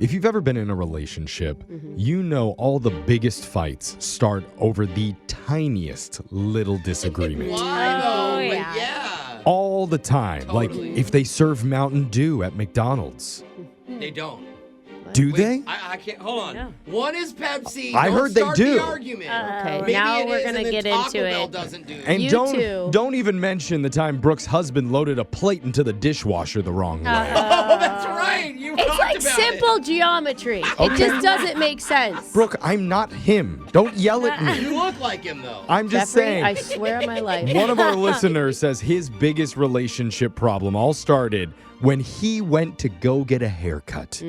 If you've ever been in a relationship, you know all the biggest fights start over the tiniest little disagreement. Why though? Oh, But yeah. yeah. All the time. Totally. Like if they serve Mountain Dew at McDonald's. They don't. Do Wait, they? I can't. Hold on. No. One is Pepsi. I Don't heard they start do. The argument. Okay, Maybe now it we're is, gonna and then get Taco into Bell it. doesn't do it. And You don't too. don't even mention the time Brooke's husband loaded a plate into the dishwasher the wrong way. Oh, that's right. You It's talked like about simple it. geometry. Okay. It just doesn't make sense. Brooke, I'm not him. Don't yell at me. You look like him though. I'm just Jeffrey, saying. I swear on my life. One of our listeners says his biggest relationship problem all started when he went to go get a haircut. Oh.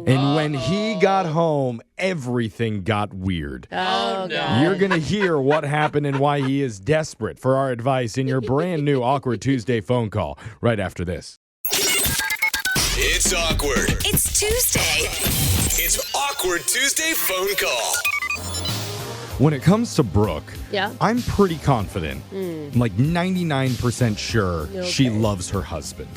And when he got home, everything got weird. Oh no. You're going to hear what happened and why he is desperate for our advice in your brand new Awkward Tuesday phone call right after this. It's awkward. It's Tuesday. It's Awkward Tuesday phone call. When it comes to Brooke, Yeah. I'm pretty confident, like 99% sure she loves her husband.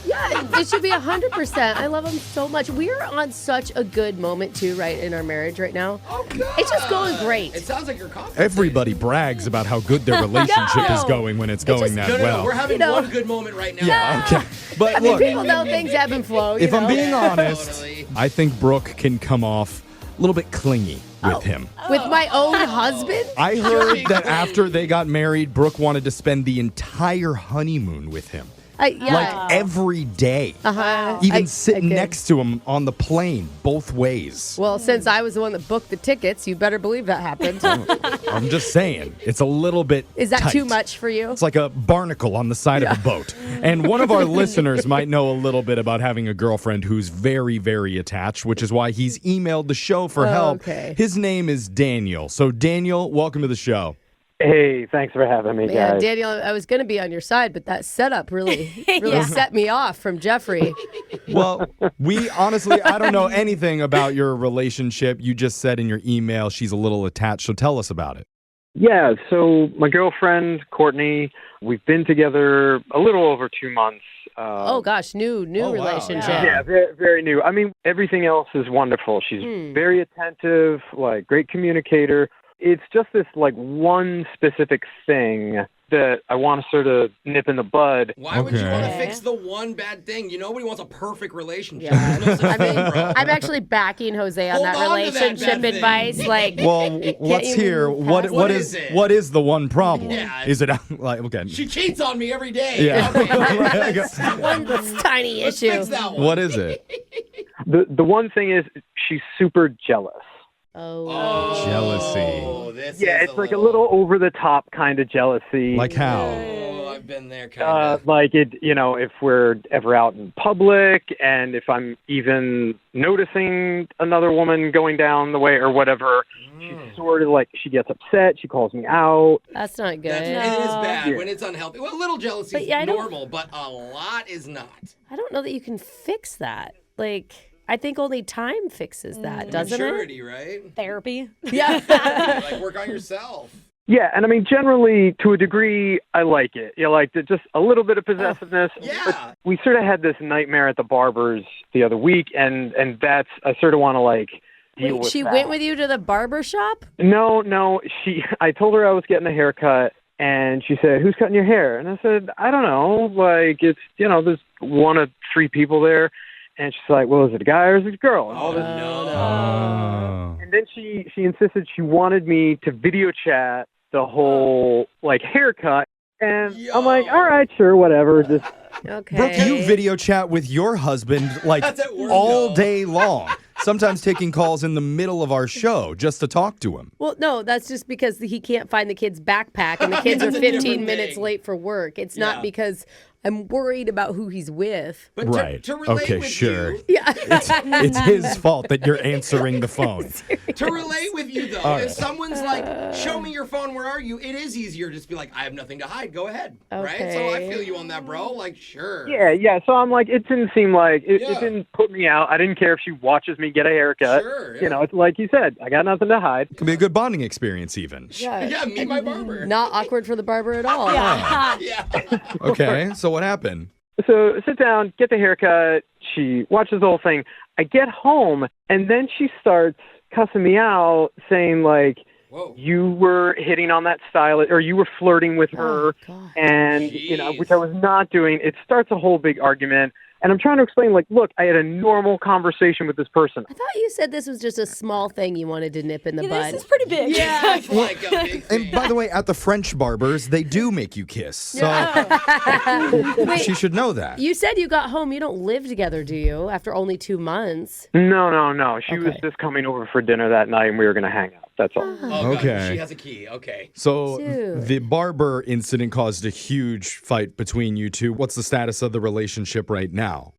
Yeah, it should be 100%. I love him so much. We're on such a good moment, too, right, in our marriage right now. Oh, good. It's just going great. It sounds like you're confident. Everybody brags about how good their relationship is No. going when it's going that No, no, well. no. We're having You know. one good moment right now. Yeah, okay. But I mean, look, people know things ebb and flow. if you I'm know? being honest, Totally. I think Brooke can come off a little bit clingy with him. With my own husband? I heard that after they got married, Brooke wanted to spend the entire honeymoon with him. Yeah. Like every day. Uh-huh. Even I sitting could. next to him on the plane, both ways. Well, since I was the one that booked the tickets, you better believe that happened. I'm just saying, it's a little bit Is that tight. too much for you? It's like a barnacle on the side of a boat. And one of our listeners might know a little bit about having a girlfriend who's very, very attached, which is why he's emailed the show for help. Okay. His name is Daniel. So, Daniel, welcome to the show. Hey, thanks for having me, Yeah, guys. Daniel, I was going to be on your side, but that setup really set me off from Jeffrey. Well, we honestly, I don't know anything about your relationship. You just said in your email she's a little attached, so tell us about it. Yeah, so my girlfriend, Courtney, we've been together a little over 2 months. Oh, gosh, new wow. relationship. Yeah, very, very new. I mean, everything else is wonderful. She's very attentive, like great communicator. It's just this like one specific thing that I want to sort of nip in the bud. Why would you Okay. want to fix the one bad thing? Nobody wants a perfect relationship. Yeah. There's no such I mean, thing, bro. I'm actually backing Jose on Hold that on to that relationship bad thing. advice. Like, Well, let's you hear move what past what it? is What is it? what is the one problem? Yeah. Is it like okay? She cheats on me every day. Yeah. Okay. one tiny Let's issue. fix that one. What is it? The one thing is she's super jealous. Oh. Jealousy. This Yeah, is it's like a little over the top kind of jealousy. Like how? Oh, I've been there, kind of. Like it, if we're ever out in public and if I'm even noticing another woman going down the way or whatever, she's sort of like, she gets upset, she calls me out. That's not good. It is bad Yeah. when it's unhealthy. Well, a little jealousy But is yeah, I don't- normal, but a lot is not. I don't know that you can fix that. Like, I think only time fixes that, doesn't Maturity, right? Therapy. it? Yeah. Like, work on yourself. Yeah, and I mean, generally, to a degree, I like it. Just a little bit of possessiveness. Yeah. But we sort of had this nightmare at the barber's the other week, and that's, I sort of want to, like, deal Wait, with she that. went with you to the barber shop? No, I told her I was getting a haircut, and she said, "Who's cutting your hair?" And I said, "I don't know. Like, it's, there's one of three people there." And she's like, "Well, is it a guy or is it a girl?" And all this. Oh. And then she insisted she wanted me to video chat the whole, like, haircut. And I'm like, all right, sure, whatever. Just Okay. Brooke, you video chat with your husband like That's at work, all though. day long. Sometimes taking calls in the middle of our show just to talk to him. Well, no, that's just because he can't find the kid's backpack and the kids are It's a 15 different minutes thing. late for work. It's Yeah. not because I'm worried about who he's with. But Right. to relate Okay, with sure. you, Yeah. It's his fault that you're answering the phone. to relate with you though, All if right. someone's like, "Show me your phone, where are you?" It is easier just to be like, "I have nothing to hide. Go ahead." Right? So I Okay. feel you on that, bro. Like, sure. yeah. So I'm like, it didn't seem like it Yeah. didn't put me out. I didn't care if she watches me get a haircut. Sure, yeah. It's like you said, I got nothing to hide. Can be a good bonding experience even. Yeah, meet my barber. Not awkward for the barber at all. Yeah. Okay, so what happened? So I sit down, get the haircut. She watches the whole thing. I get home, and then she starts cussing me out, saying, like, Whoa. you were hitting on that stylist, or you were flirting with her, God. and, Jeez. which I was not doing. It starts a whole big argument. And I'm trying to explain, like, look, I had a normal conversation with this person. I thought you said this was just a small thing you wanted to nip in the bud. This is pretty big. Yeah, it's like a big thing. And by the way, at the French barbers, they do make you kiss. So Wait, she should know that. you said you got home. You don't live together, do you? After only 2 months. No. She was Okay. just coming over for dinner that night, and we were going to hang out. That's all. Oh, God, Okay. she has a key. Okay. So Dude. the barber incident caused a huge fight between you two. What's the status of the relationship right now?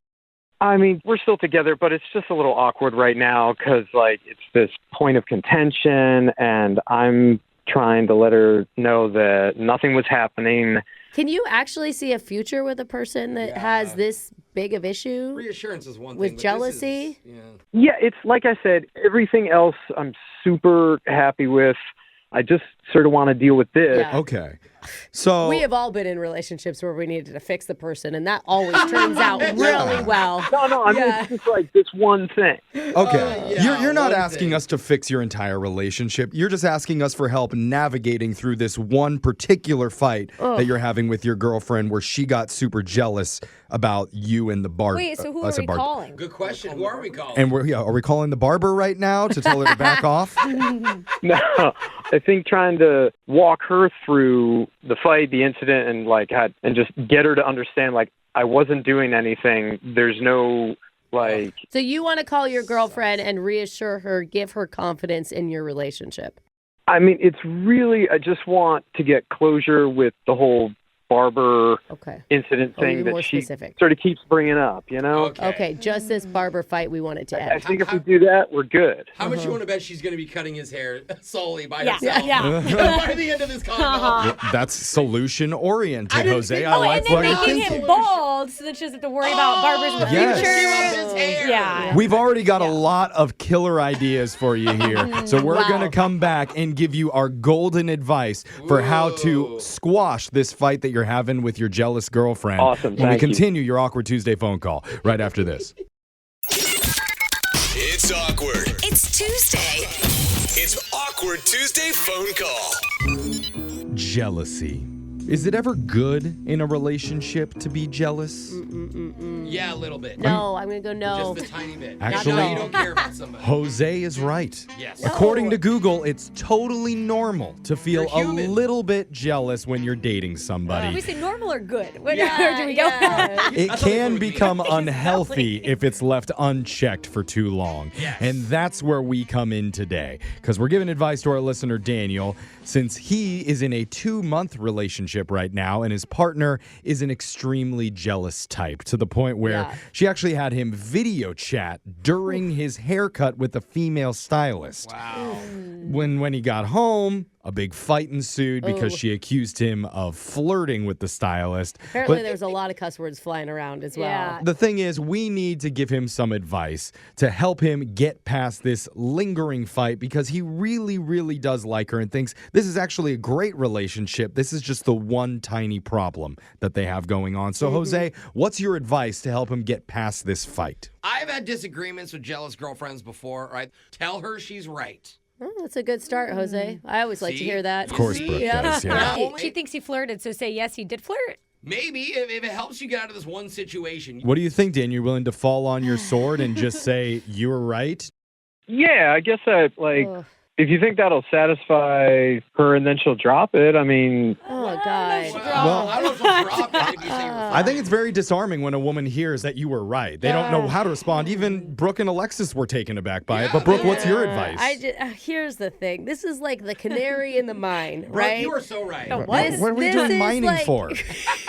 I mean, we're still together, but it's just a little awkward right now because, like, it's this point of contention, and I'm trying to let her know that nothing was happening. Can you actually see a future with a person that has this big of issue? Reassurance is one With thing. but jealousy? This is, Yeah, it's like I said, everything else I'm super happy with. I just sort of want to deal with this. Yeah. Okay. So We have all been in relationships where we needed to fix the person, and that always turns out really well. No, I mean, Yeah. it's just like this one thing. okay. yeah, you're not one asking thing. us to fix your entire relationship. You're just asking us for help navigating through this one particular fight that you're having with your girlfriend where she got super jealous about you and the barber. Wait, so who are we calling? Good question. Who are we calling? And are we calling the barber right now to tell her to back off? No, I think trying to walk her through the fight, the incident, and just get her to understand, like, I wasn't doing anything. There's no, like, So you want to call your girlfriend and reassure her, give her confidence in your relationship. I mean, it's really, I just want to get closure with the whole barber Okay. incident Oh, thing you're that more she specific. sort of keeps bringing up, you know? Okay, just this barber fight, we want it to I end. think if we do that, we're good. How much you want to bet she's going to be cutting his hair solely by Yeah, herself? yeah. By the end of this convo. That's solution oriented, I didn't Jose. think- I Oh, like And then what you're making thinking. him bald so that she doesn't have to worry about barbers in the Yes. future. Give up his hair. Yeah. We've already got a lot of killer ideas for you here. So we're Wow. going to come back and give you our golden advice for how to Ooh. squash this fight that you're having with your jealous girlfriend. Awesome, When we thank you. continue your Awkward Tuesday phone call right after this. It's awkward. It's Tuesday. It's Awkward Tuesday phone call. Jealousy. Is it ever good in a relationship to be jealous? Yeah, a little bit. No, I'm going to go no. Just a tiny bit. Actually- Not you don't care about somebody. Jose is right. Yes. According to Google, it's totally normal to feel You're a human. little bit jealous when you're dating somebody. We say normal or good? Where Yeah, do we go? It That's can what we become unhealthy if it's left unchecked for too long. Yes. And that's where we come in today. Because we're giving advice to our listener, Daniel, since he is in a 2-month relationship right now, and his partner is an extremely jealous type to the point where Yeah. she actually had him video chat during his haircut with a female stylist. Wow. When he got home, a big fight ensued because Oh. she accused him of flirting with the stylist. Apparently, But- there's a lot of cuss words flying around as well. Yeah. the thing is, we need to give him some advice to help him get past this lingering fight because he really, really does like her and thinks this is actually a great relationship. This is just the one tiny problem that they have going on. So, Jose, what's your advice to help him get past this fight? I've had disagreements with jealous girlfriends before, right? Tell her she's right. Oh, that's a good start, Jose. I always like to See? hear that. Of course, See? Brooke Yeah. does. Yeah. Yeah. She thinks he flirted, so say yes, he did flirt. Maybe if it helps you get out of this one situation. What do you think, Dan? You willing to fall on your sword and just say you were right? Yeah, I guess Ugh. if you think that'll satisfy her and then she'll drop it, I mean, Oh, God. Well, I don't know if she'll drop it if you say you're I think it's very disarming when a woman hears that you were right. They don't know how to respond. Even Brooke and Alexis were taken aback by it. But Brooke, what's your advice? Here's the thing. This is like the canary in the mine, Brooke, right? you are so right. what are we this doing is mining like- for?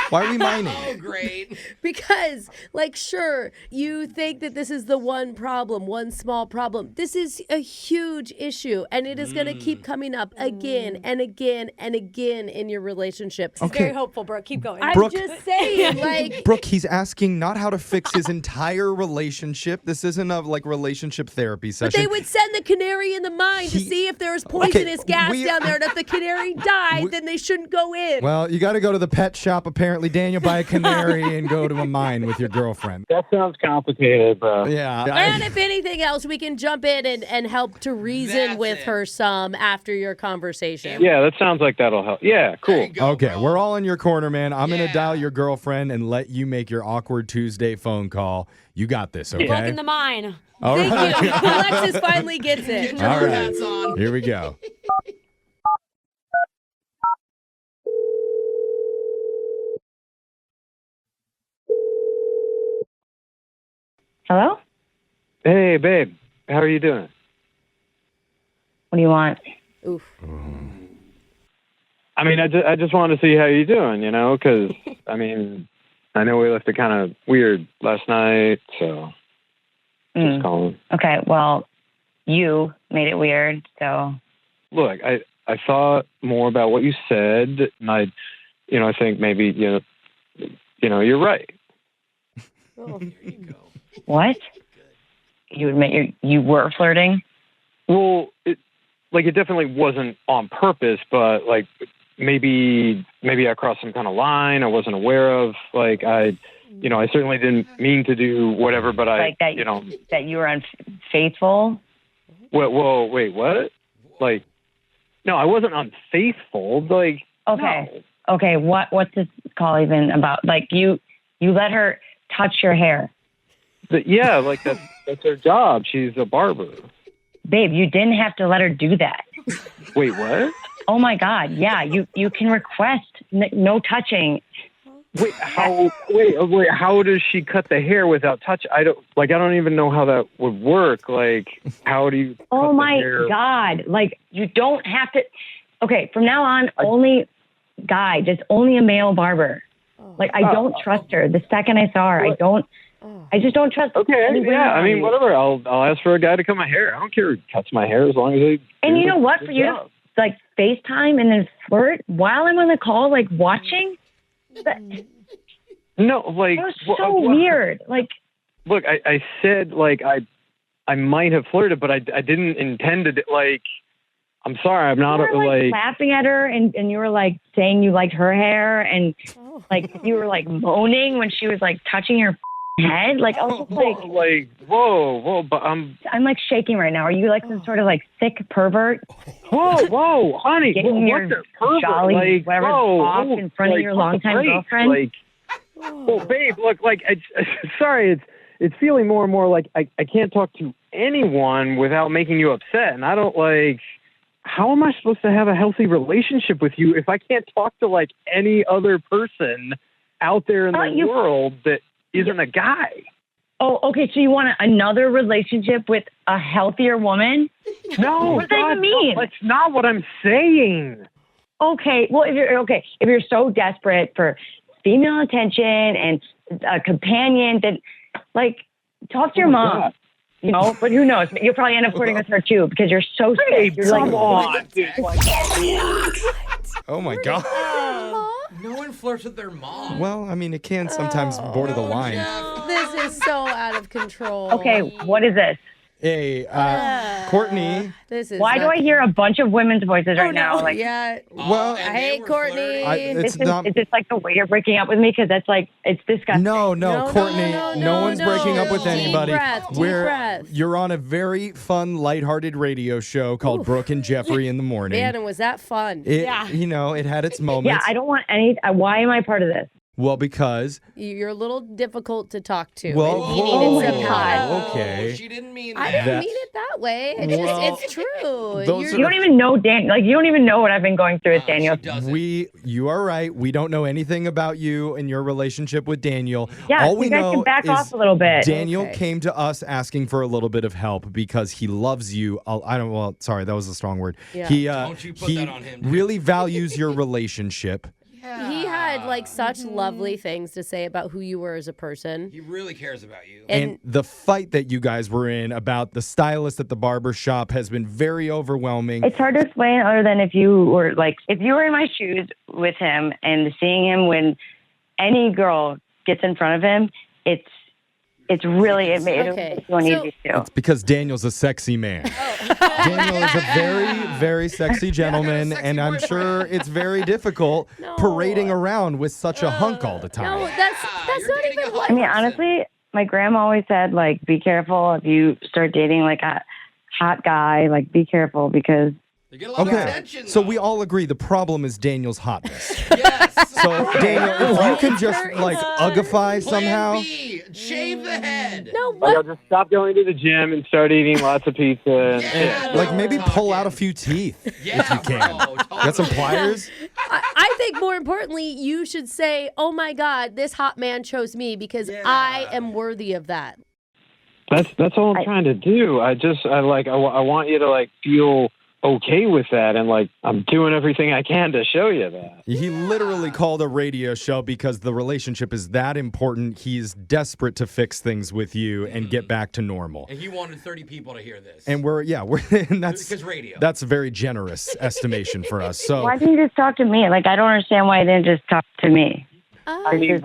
Why are we mining? Oh, great. Because, like, sure, you think that this is the one problem, one small problem. This is a huge issue. And and it is going to keep coming up again and again and again in your relationship. It's very hopeful, Brooke. Keep going. I'm Brooke- just saying, like, Brooke, he's asking not how to fix his entire relationship. This isn't a like relationship therapy but session. they would send the canary in the mine to He- see if there was poisonous gas we- down there, and if the canary died, then they shouldn't go in. Well, you got to go to the pet shop, apparently, Daniel, buy a canary and go to a mine with your girlfriend. That sounds complicated, but Yeah. And if anything else, we can jump in and help to reason That's with it. her some after your conversation. yeah, that sounds like that'll help. Yeah, There cool. you go, Okay, bro. we're all in your corner, man. I'm going to Yeah. dial your girlfriend and let you make your awkward Tuesday phone call. You got this, okay? Brooke in the mine. All Thank right. you. Alexis finally gets it. Get your All right. hats on. Here we go. Hello? Hey, babe, how are you doing? What do you want? Oof. I mean, I just wanted to see how you're doing, you know, because, I mean, I know we left it kind of weird last night, so just calling. Okay, well, you made it weird, so Look, I thought more about what you said, and I think maybe, you're right. what? You admit you were flirting? Well, it definitely wasn't on purpose, but, like, maybe I crossed some kind of line I wasn't aware of. Like, I certainly didn't mean to do whatever, but Like that, that you were unfaithful? Whoa, wait, what? Like, no, I wasn't unfaithful. Like, Okay. Okay, what's this call even about? Like, you let her touch your hair. yeah, like that's her job. She's a barber. Babe, you didn't have to let her do that. Wait, what? Oh my God, yeah, you can request no touching. Wait, how does she cut the hair without touch? I don't even know how that would work. Like, how do you cut Oh the my hair? God, like, you don't have to. Okay, from now on, only guy, just only a male barber. Like, I don't trust her. The second I saw her, I just don't trust. Okay, any women yeah, I around mean, me. whatever. I'll ask for a guy to cut my hair. I don't care who cuts my hair as long as they. And do you know what? the For you to job. like FaceTime and then flirt while I'm on the call, like watching, that No, like was so weird. Like, Look, I said like I might have flirted, but I didn't intend to. Like, I'm sorry, I'm not you were like. laughing at her, and you were like saying you liked her hair, and like you were like moaning when she was like touching your head. Like, I was just like, whoa, but I'm. I'm like shaking right now. Are you like some sort of like sick pervert? Whoa, honey, Getting what your the pervert? jolly Like, whatever whoa, off in front of like, your pump the longtime brakes, girlfriend? Like, oh, babe, look, like, sorry, it's feeling more and more like I can't talk to anyone without making you upset, and I don't like. How am I supposed to have a healthy relationship with you if I can't talk to like any other person out there in the world that isn't a guy? Oh, okay. So you want another relationship with a healthier woman? No, What does that God, mean? no, that's not what I'm saying. Okay. Well, if you're so desperate for female attention and a companion, then like talk to your mom. God. You know, but who knows? You'll probably end up flirting with her too because you're so sick. You're Come like, on. Oh, my God. No one flirts with their mom. Well, I mean, it can sometimes border the line. This is so out of control. okay, what is this? Hey, Courtney. This is Why do not- I hear a bunch of women's voices right now? Like, Yeah. Well, and Hey, they were Courtney. flirting. it's is not. this like the way you're breaking up with me? Because that's like, it's disgusting. No, No, Courtney. no, No, no, one's no. breaking up with Deep anybody. breath, deep We're- breath. You're on a very fun, lighthearted radio show called Brooke and Jeffrey in the Morning. Man, and was that fun? It, Yeah. it had its Yeah, moments. I don't want any. Why am I part of this? Well, because You're a little difficult to talk to. Well, and you whoa, needed some help. whoa. Okay. She didn't mean I that. didn't mean it that way. It's Well, just, it's true. those You're- You don't even know Dan. Like, you don't even know what I've been going through with Daniel. She doesn't. you are right. We don't know anything about you and your relationship with Daniel. Yeah, All we you guys know can back is off a little bit. Daniel Okay. came to us asking for a little bit of help because he loves you. Sorry, that was a strong word. Yeah. He Don't you put he that on him, dude. really values your relationship. He had like such lovely things to say about who you were as a person. He really cares about you. And the fight that you guys were in about the stylist at the barber shop has been very overwhelming. It's hard to explain other than if you were in my shoes with him and seeing him when any girl gets in front of him, it makes one easy too. It's because Daniel's a sexy man. Daniel is a very, very sexy gentleman, and I'm sure it's very difficult parading around with such a hunk all the time. No, that's not even what. I mean, honestly, my grandma always said, like, be careful if you start dating like a hot guy, like, be careful because. You get a lot of attention. So we all agree the problem is Daniel's hotness. Yes. So Daniel, if you can just like ugify somehow. Plan B, shave the head. No, Like, what? I'll just stop going to the gym and start eating lots of pizza. And, Yeah. Like maybe pull out a few teeth if you can. Bro, totally. Got some pliers? I think more importantly, you should say, "Oh my God, this hot man chose me because I am worthy of that." That's all I'm trying to do. I want you to like feel okay with that, and like I'm doing everything I can to show you that. He literally called a radio show because the relationship is that important. He's desperate to fix things with you and get back to normal. And he wanted 30 people to hear this. And we're and that's because radio. That's a very generous estimation for us. So Why didn't you just talk to me? Like, I don't understand why you didn't just talk to me. I mean,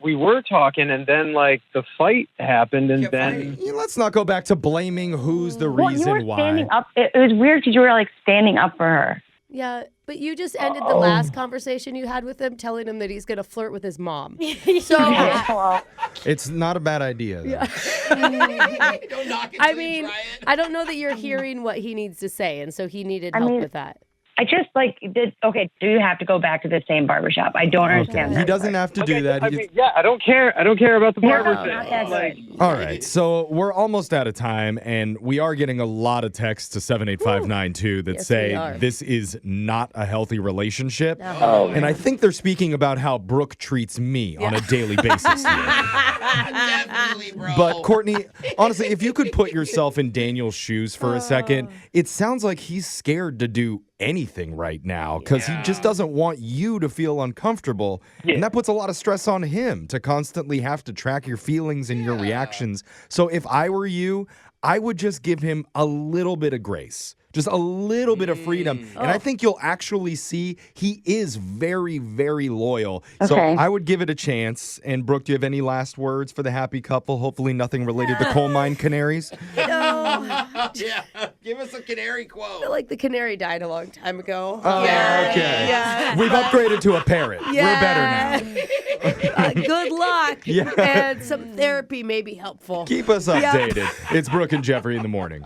we were talking, and then like the fight happened, and then let's not go back to blaming who's the Well, you reason were why. standing up. It was weird because you were like standing up for her. Yeah, but you just ended the last conversation you had with him telling him that he's going to flirt with his mom. So, Well, It's not a bad idea. Though. Don't knock it I till you mean, try it. I don't know that you're hearing what he needs to say, and so he needed help with that. I just do you have to go back to the same barbershop? I don't understand He that. doesn't have to do that. I mean, I don't care. I don't care about the barber No, not that thing. good. All right, so we're almost out of time, and we are getting a lot of texts to 78592 that Yes, we say are. this is not a healthy relationship. No. And I think they're speaking about how Brooke treats me on a daily basis here. Definitely, bro. But Courtney, honestly, if you could put yourself in Daniel's shoes for a second, it sounds like he's scared to do anything right now because he just doesn't want you to feel uncomfortable. And that puts a lot of stress on him to constantly have to track your feelings and your reactions. So if I were you, I would just give him a little bit of grace. Just a little bit of freedom. And I think you'll actually see he is very, very loyal. So Okay. I would give it a chance. And Brooke, do you have any last words for the happy couple? Hopefully nothing related to coal mine canaries. yeah, give us a canary I quote. feel like the canary died a long time ago. Oh, okay. Yeah. We've upgraded to a parrot. We're better now. Good luck. Yeah. And some therapy may be helpful. Keep us updated. It's Brooke and Jeffrey in the morning.